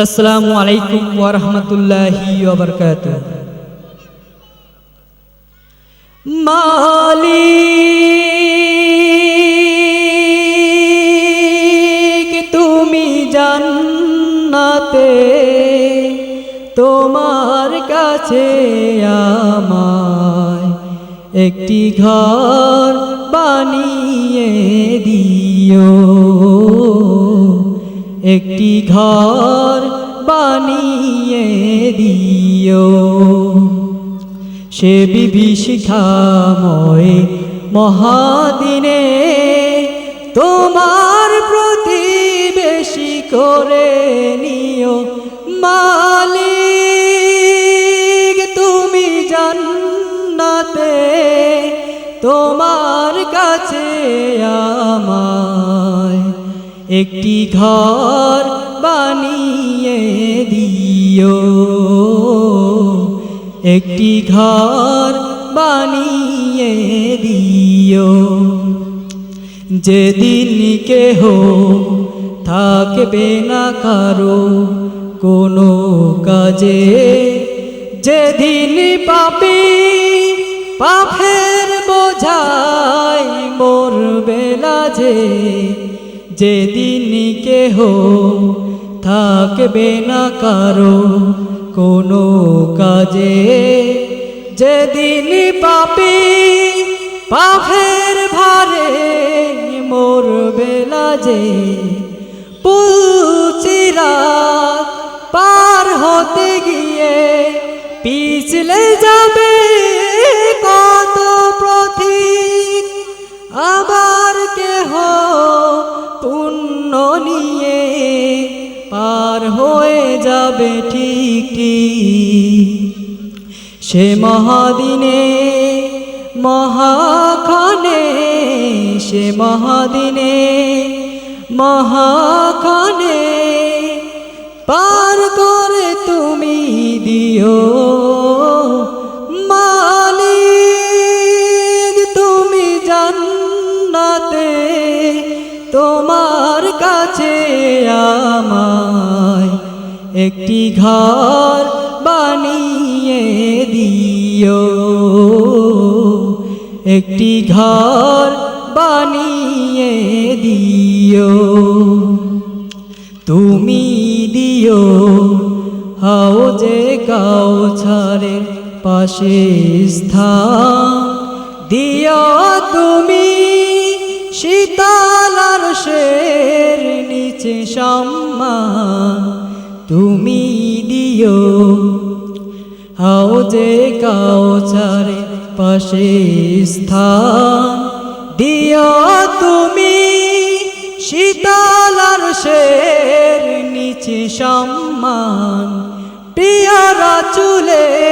আসসালামু আলাইকুম ওয়া রাহমাতুল্লাহি ওয়া বারাকাতুহু। মালিক তুমি জান্নাতে, তোমার কাছে আমায় একটি ঘর বানিয়ে দিও, একটি ঘর বানিয়ে দিও। সে বিভীষিকাময় মহাদিনে তোমার প্রতিবেশী করে নিও। মালিক তুমি জান্নাতে, তোমার কাছে আমায় একটি ঘর বানিয়ে দিও, একটি ঘর বানিয়ে দিও। যেদিন কেহ থাকবে না কারো কোনো কাজে, যেদিন পাপী পাপের বোঝায় মরবে লাজে, যেদিন কেহ থাকবে না কারো কোনো কাজে, যেদিন পাপী পাপের ভারে মরবে লাজে, পুলসিরাত পার হতে গিয়ে পিছলে যাবে কত পথিক, আবার কেহ পুণ্য নিয়ে পার হয়ে যাবে ঠিক ঠিক। সে মহাদিনে মহাখানে, সে মহাদিনে মহাখানে পার করে তুমি দিও। মালিক তুমি জান্নাতে, তোমার কাছে আমায় একটি ঘর বানিয়ে দিও, একটি ঘর বানিয়ে দিও। তুমি দিও হাউজে কাউসারের পাশে স্থান, দিও তুমি শীতল আরশের নিচে সম্মান, তুমি দিও হাউজে কাউসারের পাশে স্থান, দিও তুমি শীতল আরশের নিচে সম্মান। প্রিয় রাসূলের